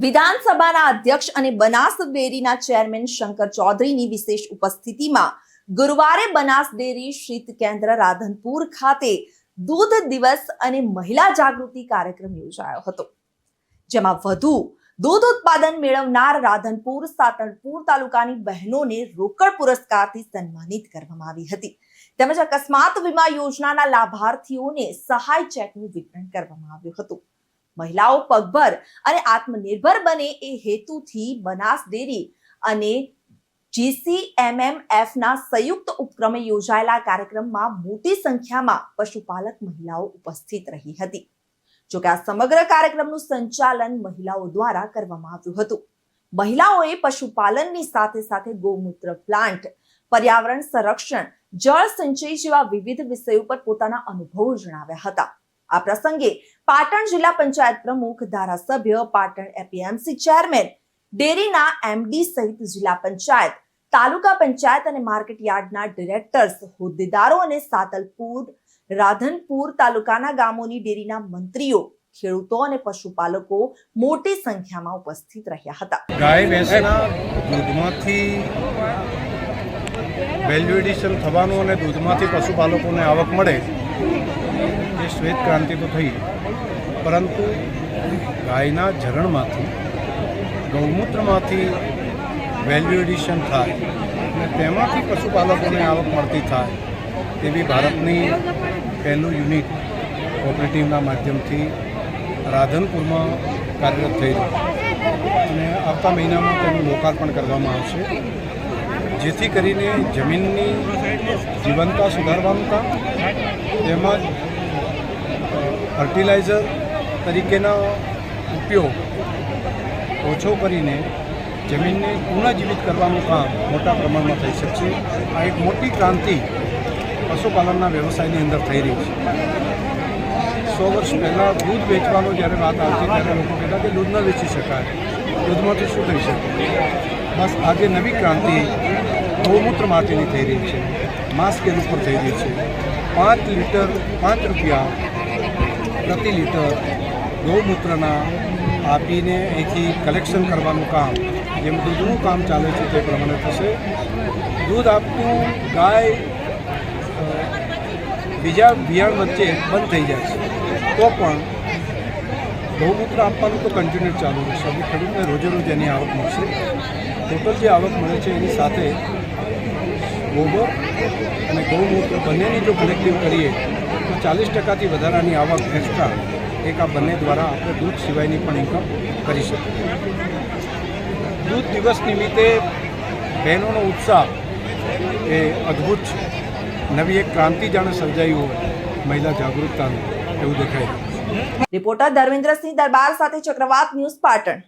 વિધાનસભાના અધ્યક્ષ અને બનાસ ડેરીના ચેરમેન શંકર ચૌધરીની વિશેષ ઉપસ્થિતિમાં ગુરુવારે બનાસ ડેરી શીત કેન્દ્ર રાધનપુર ખાતે દૂધ દિવસ અને મહિલા જાગૃતિ કાર્યક્રમ યોજાયો હતો, જેમાં વધુ દૂધ ઉત્પાદન મેળવનાર રાધનપુર સાતણપુર તાલુકાની બહેનોને રોકડ પુરસ્કારથી સન્માનિત કરવામાં આવી હતી, તેમજ અકસ્માત વીમા યોજનાના લાભાર્થીઓને સહાય ચેકનું વિતરણ કરવામાં આવ્યું હતું। મહિલાઓ પગભર અને આત્મનિર્ભર બને એ હેતુથી બનાસ ડેરી અને GCMMFના સંયુક્ત ઉપક્રમે યોજાયેલા કાર્યક્રમમાં મોટી સંખ્યામાં પશુપાલક મહિલાઓ ઉપસ્થિત રહી હતી। જોકે આ સમગ્ર કાર્યક્રમનું સંચાલન મહિલાઓ દ્વારા કરવામાં આવ્યું હતું। મહિલાઓએ પશુપાલનની સાથે સાથે ગૌમૂત્ર પ્લાન્ટ, પર્યાવરણ સંરક્ષણ, જળ સંચય જેવા વિવિધ વિષયો પર પોતાના અનુભવો જણાવ્યા હતા। આ પ્રસંગે પાટણ જિલ્લા પંચાયત પ્રમુખ, ધારાસભ્ય, પાટણ APMC ચેરમેન, ડેરીના MD સહિત જિલ્લા પંચાયત, તાલુકા પંચાયત અને માર્કેટ યાર્ડના ડિરેક્ટર્સ, હોદ્દેદારો અને સાતલપુર, રાધનપુર તાલુકાના ગામોની ડેરીના મંત્રીઓ, ખેડૂતો અને પશુપાલકો મોટી સંખ્યામાં ઉપસ્થિત રહ્યા હતા। ગાય ભેંસના દૂધમાંથી વેલ્યુ એડિશન થવાનું અને દૂધમાંથી પશુપાલકોને આવક મળે એ શ્વેત ક્રાંતિ તો થઈ, પરંતુ ગાયના ઝરણમાંથી, ગૌમૂત્રમાંથી વેલ્યુ એડિશન થાય અને તેમાંથી પશુપાલકોને આવક મળતી થાય તેવી ભારતની પહેલું યુનિટ કોઓપરેટિવના માધ્યમથી રાધનપુરમાં કાર્યરત થઈ રહ્યું અને આવતા મહિનામાં તેનું લોકાર્પણ કરવામાં આવશે, જેથી કરીને જમીનની જીવંતતા સુધારવાનું કામ તેમજ ફર્ટિલાઇઝર તરીકેનો ઉપયોગ ઓછો કરીને જમીનને પુનઃજીવિત કરવાનું કામ મોટા પ્રમાણમાં થઈ શકશે। આ એક મોટી ક્રાંતિ પશુપાલનના વ્યવસાયની અંદર થઈ રહી છે। 100 વર્ષ પહેલાં દૂધ વેચવાનો જ્યારે વાત આવતી ત્યારે લોકો કહેતા કે દૂધ ન વેચી શકાય, દૂધમાંથી શું થઈ શકે। બસ આજે નવી ક્રાંતિ ગૌમૂત્ર માટેની થઈ રહી છે, માંસ કેર ઉપર થઈ રહી છે। 5 રૂપિયા પ્રતિ લીટર ગૌમૂત્રના આપીને અહીંથી કલેક્શન કરવાનું કામ, જેમ દૂધનું કામ ચાલે છે તે પ્રમાણે થશે। દૂધ આપતું ગાય બીજા બિયાણ વચ્ચે બંધ થઈ જાય છે તો પણ ગૌમૂત્ર આપવાનું તો કન્ટિન્યુ ચાલુ રહેશે। હવે ખેડૂતને રોજે રોજ એની આવક મળશે। ટોટલ જે આવક મળે છે એની સાથે ગોબર અને ગૌમૂત્ર બંનેની જો કલેક્ટિવ કરીએ તો 40%થી વધારાની આવક એક્સ્ટ્રા એક આ બંને દ્વારા આપણે દૂધ સિવાયની પણ ઇન્કમ કરી શકીએ। દૂધ દિવસ નિમિત્તે બહેનોનો ઉત્સાહ એ અદ્ભુત છે। નવી એક ક્રાંતિ જાણે સર્જાઈ હોય મહિલા જાગૃતતાનું એવું દેખાય છે। રિપોર્ટર ધર્મેન્દ્રસિંહ દરબાર સાથે ચક્રવાત ન્યૂઝ, પાટણ।